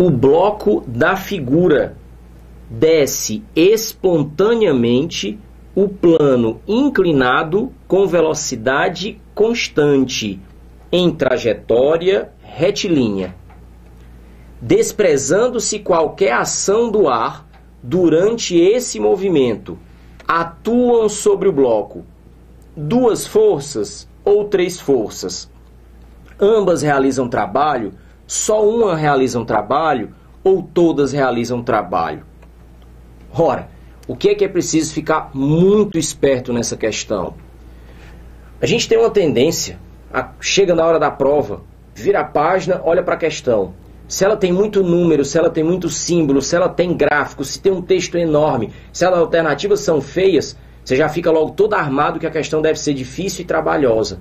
o bloco da figura desce espontaneamente o plano inclinado com velocidade constante em trajetória retilínea, desprezando-se qualquer ação do ar durante esse movimento. Atuam sobre o bloco duas forças ou três forças. Ambas realizam trabalho, só uma realiza um trabalho ou todas realizam trabalho. Ora, o que é preciso ficar muito esperto nessa questão? A gente tem uma tendência, chega na hora da prova, vira a página, olha para a questão. Se ela tem muito número, se ela tem muito símbolo, se ela tem gráfico, se tem um texto enorme, se as alternativas são feias, você já fica logo todo armado que a questão deve ser difícil e trabalhosa.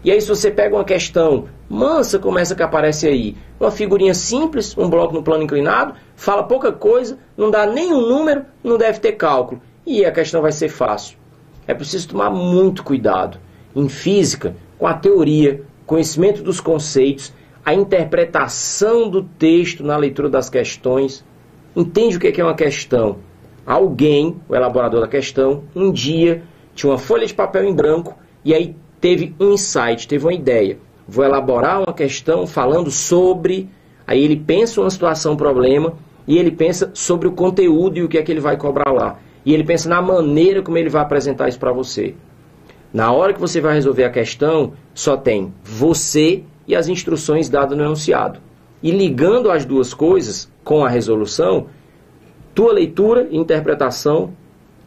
E aí se você pega uma questão mansa como essa que aparece aí, uma figurinha simples, um bloco no plano inclinado, fala pouca coisa, não dá nenhum número, não deve ter cálculo. E a questão vai ser fácil. É preciso tomar muito cuidado. Em física, com a teoria, conhecimento dos conceitos, a interpretação do texto na leitura das questões. Entende o que é uma questão? Alguém, o elaborador da questão, um dia tinha uma folha de papel em branco e aí teve um insight, teve uma ideia. Vou elaborar uma questão falando sobre... Aí ele pensa uma situação, um problema, e ele pensa sobre o conteúdo e o que é que ele vai cobrar lá. E ele pensa na maneira como ele vai apresentar isso para você. Na hora que você vai resolver a questão, só tem você e as instruções dadas no enunciado. E ligando as duas coisas com a resolução, tua leitura e interpretação,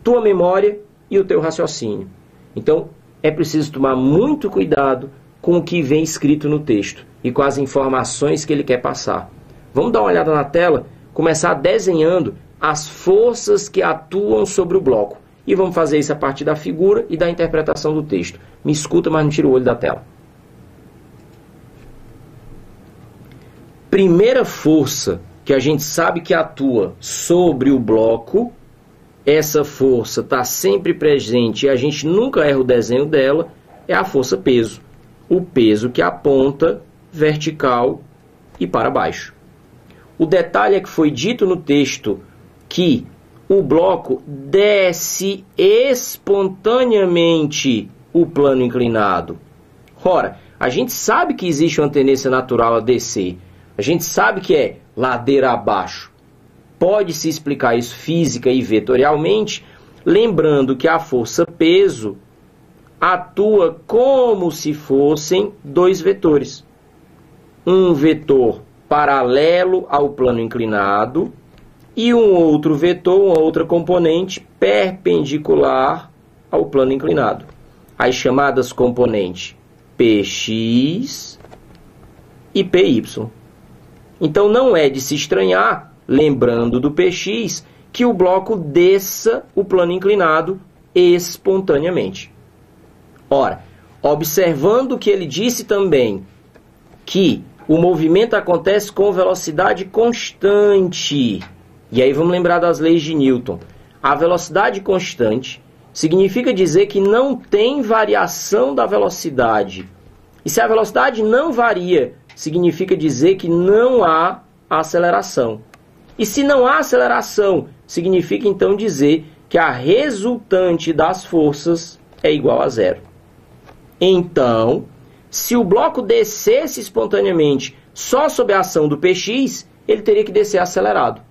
tua memória e o teu raciocínio. Então, é preciso tomar muito cuidado com o que vem escrito no texto e com as informações que ele quer passar. Vamos dar uma olhada na tela, começar desenhando as forças que atuam sobre o bloco. E vamos fazer isso a partir da figura e da interpretação do texto. Me escuta, mas não tira o olho da tela. Primeira força que a gente sabe que atua sobre o bloco, essa força está sempre presente e a gente nunca erra o desenho dela, é a força peso. O peso que aponta vertical e para baixo. O detalhe é que foi dito no texto que o bloco desce espontaneamente o plano inclinado. Ora, a gente sabe que existe uma tendência natural a descer. A gente sabe que é ladeira abaixo. Pode-se explicar isso física e vetorialmente, lembrando que a força peso atua como se fossem dois vetores. Um vetor paralelo ao plano inclinado e um outro vetor, uma outra componente perpendicular ao plano inclinado. As chamadas componentes Px e Py. Então não é de se estranhar, lembrando do Px, que o bloco desça o plano inclinado espontaneamente. Ora, observando que ele disse também que o movimento acontece com velocidade constante. E aí vamos lembrar das leis de Newton. A velocidade constante significa dizer que não tem variação da velocidade. E se a velocidade não varia, significa dizer que não há aceleração. E se não há aceleração, significa então dizer que a resultante das forças é igual a zero. Então, se o bloco descesse espontaneamente só sob a ação do Px, ele teria que descer acelerado.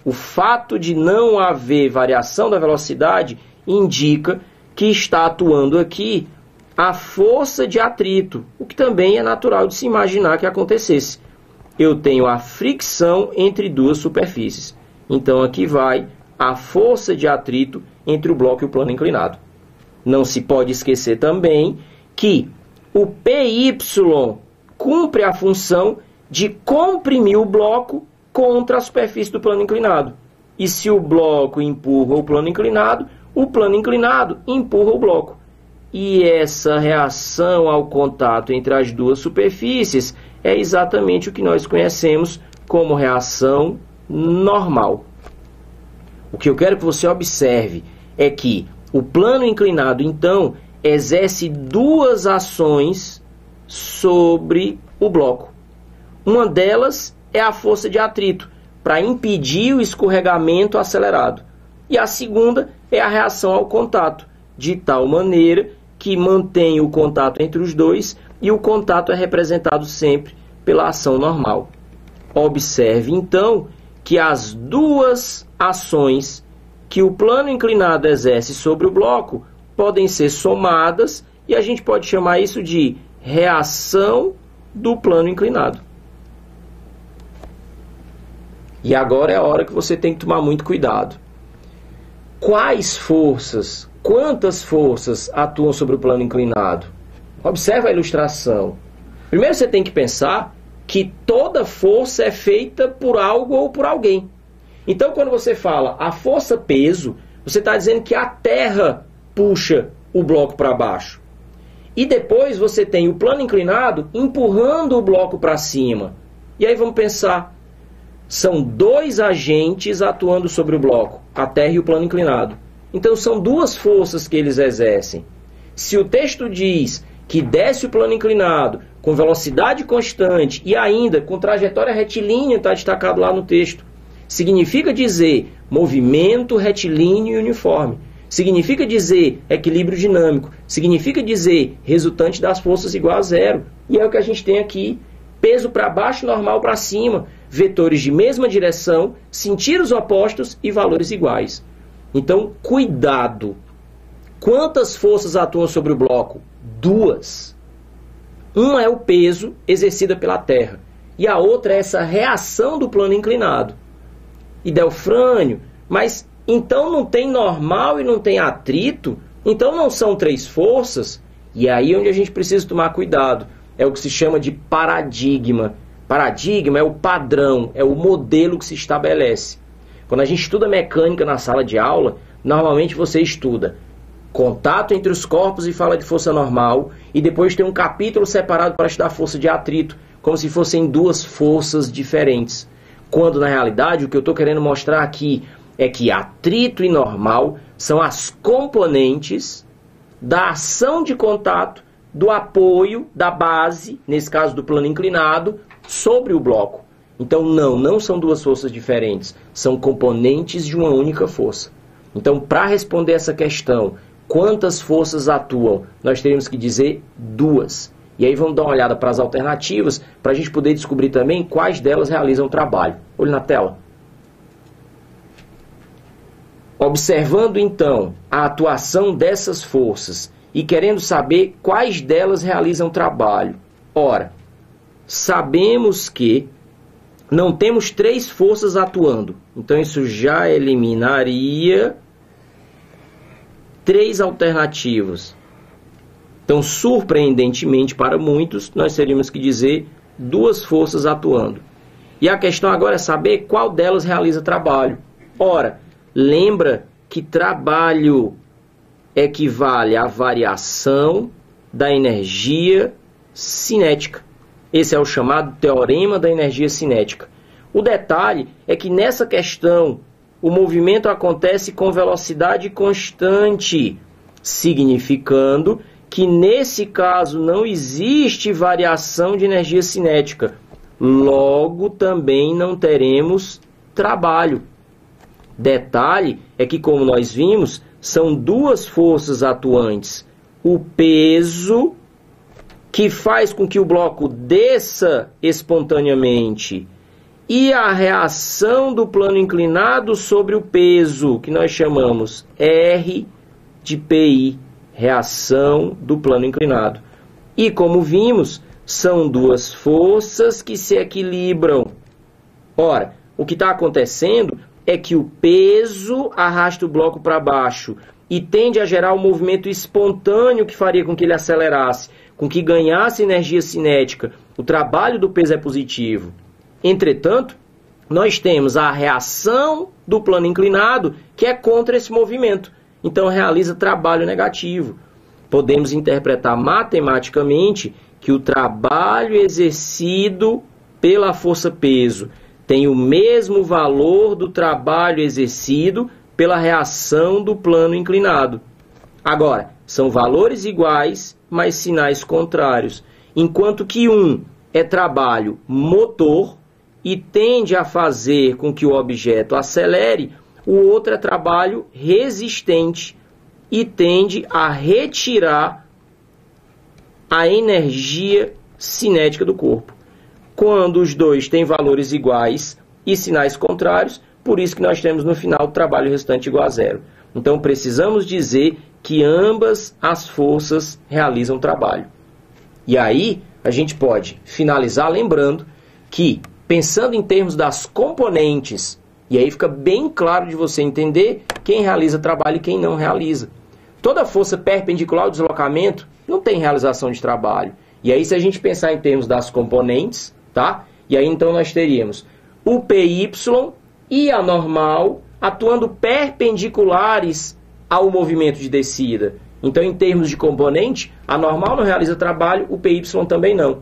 O fato de não haver variação da velocidade indica que está atuando aqui a força de atrito, o que também é natural de se imaginar que acontecesse. Eu tenho a fricção entre duas superfícies. Então aqui vai a força de atrito entre o bloco e o plano inclinado. Não se pode esquecer também que o Py cumpre a função de comprimir o bloco contra a superfície do plano inclinado. E se o bloco empurra o plano inclinado empurra o bloco. E essa reação ao contato entre as duas superfícies é exatamente o que nós conhecemos como reação normal. O que eu quero que você observe é que o plano inclinado, então, exerce duas ações sobre o bloco. Uma delas é a força de atrito, para impedir o escorregamento acelerado. E a segunda é a reação ao contato, de tal maneira que mantém o contato entre os dois e o contato é representado sempre pela ação normal. Observe, então, que as duas ações que o plano inclinado exerce sobre o bloco podem ser somadas e a gente pode chamar isso de reação do plano inclinado. E agora é a hora que você tem que tomar muito cuidado. Quais forças, quantas forças atuam sobre o plano inclinado? Observe a ilustração. Primeiro você tem que pensar que toda força é feita por algo ou por alguém. Então, quando você fala a força-peso, você está dizendo que a Terra puxa o bloco para baixo. E depois você tem o plano inclinado empurrando o bloco para cima. E aí vamos pensar, são dois agentes atuando sobre o bloco, a Terra e o plano inclinado. Então, são duas forças que eles exercem. Se o texto diz que desce o plano inclinado com velocidade constante e ainda com trajetória retilínea, está destacado lá no texto, significa dizer movimento retilíneo e uniforme. Significa dizer equilíbrio dinâmico. Significa dizer resultante das forças igual a zero. E é o que a gente tem aqui. Peso para baixo, normal para cima. Vetores de mesma direção, sentidos opostos e valores iguais. Então, cuidado. Quantas forças atuam sobre o bloco? Duas. Uma é o peso exercida pela Terra. E a outra é essa reação do plano inclinado. E Delfrânio, mas então não tem normal e não tem atrito? Então não são três forças? E é aí onde a gente precisa tomar cuidado. É o que se chama de paradigma. Paradigma é o padrão, é o modelo que se estabelece. Quando a gente estuda mecânica na sala de aula, normalmente você estuda contato entre os corpos e fala de força normal, e depois tem um capítulo separado para estudar força de atrito, como se fossem duas forças diferentes. Quando, na realidade, o que eu estou querendo mostrar aqui é que atrito e normal são as componentes da ação de contato, do apoio, da base, nesse caso do plano inclinado, sobre o bloco. Então, não são duas forças diferentes, são componentes de uma única força. Então, para responder essa questão, quantas forças atuam? Nós teríamos que dizer duas. E aí vamos dar uma olhada para as alternativas, para a gente poder descobrir também quais delas realizam o trabalho. Olhe na tela. Observando então a atuação dessas forças e querendo saber quais delas realizam trabalho. Ora, sabemos que não temos três forças atuando. Então isso já eliminaria três alternativas. Então, surpreendentemente para muitos, nós teríamos que dizer duas forças atuando. E a questão agora é saber qual delas realiza trabalho. Ora, lembra que trabalho equivale à variação da energia cinética. Esse é o chamado teorema da energia cinética. O detalhe é que nessa questão o movimento acontece com velocidade constante, significando que nesse caso não existe variação de energia cinética. Logo, também não teremos trabalho. Detalhe é que, como nós vimos, são duas forças atuantes. O peso, que faz com que o bloco desça espontaneamente, e a reação do plano inclinado sobre o peso, que nós chamamos R de PI, reação do plano inclinado. E como vimos, são duas forças que se equilibram. Ora, o que está acontecendo é que o peso arrasta o bloco para baixo e tende a gerar um movimento espontâneo que faria com que ele acelerasse, com que ganhasse energia cinética. O trabalho do peso é positivo. Entretanto, nós temos a reação do plano inclinado que é contra esse movimento. Então, realiza trabalho negativo. Podemos interpretar matematicamente que o trabalho exercido pela força-peso tem o mesmo valor do trabalho exercido pela reação do plano inclinado. Agora, são valores iguais, mas sinais contrários. Enquanto que um é trabalho motor e tende a fazer com que o objeto acelere, o outro é trabalho resistente e tende a retirar a energia cinética do corpo. Quando os dois têm valores iguais e sinais contrários, por isso que nós temos no final o trabalho restante igual a zero. Então precisamos dizer que ambas as forças realizam trabalho. E aí a gente pode finalizar lembrando que, pensando em termos das componentes, e aí fica bem claro de você entender quem realiza trabalho e quem não realiza. Toda força perpendicular ao deslocamento não tem realização de trabalho. E aí, se a gente pensar em termos das componentes, tá? E aí então nós teríamos o PY e a normal atuando perpendiculares ao movimento de descida. Então, em termos de componente, a normal não realiza trabalho, o PY também não.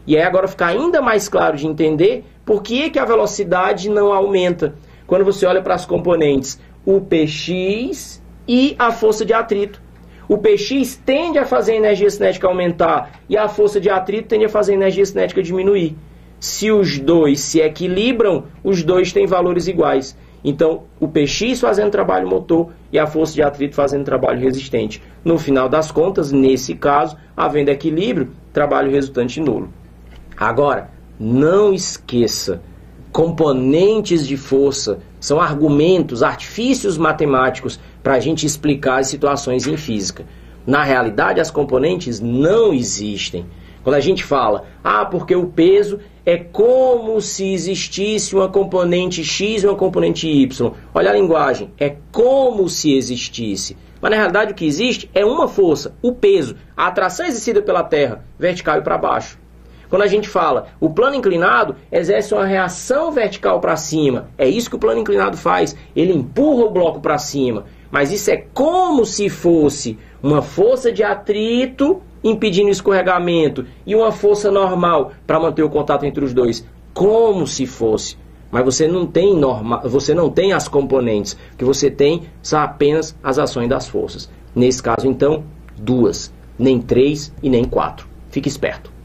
E aí agora fica ainda mais claro de entender por que a velocidade não aumenta. Quando você olha para as componentes, o Px e a força de atrito. O Px tende a fazer a energia cinética aumentar e a força de atrito tende a fazer a energia cinética diminuir. Se os dois se equilibram, os dois têm valores iguais. Então, o Px fazendo trabalho motor e a força de atrito fazendo trabalho resistente. No final das contas, nesse caso, havendo equilíbrio, trabalho resultante nulo. Agora, não esqueça, componentes de força são argumentos, artifícios matemáticos para a gente explicar as situações em física. Na realidade, as componentes não existem. Quando a gente fala, porque o peso é como se existisse uma componente X e uma componente Y. Olha a linguagem, é como se existisse. Mas na realidade o que existe é uma força, o peso, a atração exercida pela Terra, vertical e para baixo. Quando a gente fala, o plano inclinado exerce uma reação vertical para cima. É isso que o plano inclinado faz, ele empurra o bloco para cima. Mas isso é como se fosse uma força de atrito impedindo o escorregamento e uma força normal para manter o contato entre os dois. Como se fosse. Mas você não tem as componentes. O que você tem são apenas as ações das forças. Nesse caso, então, 2. Nem 3 e nem 4. Fique esperto.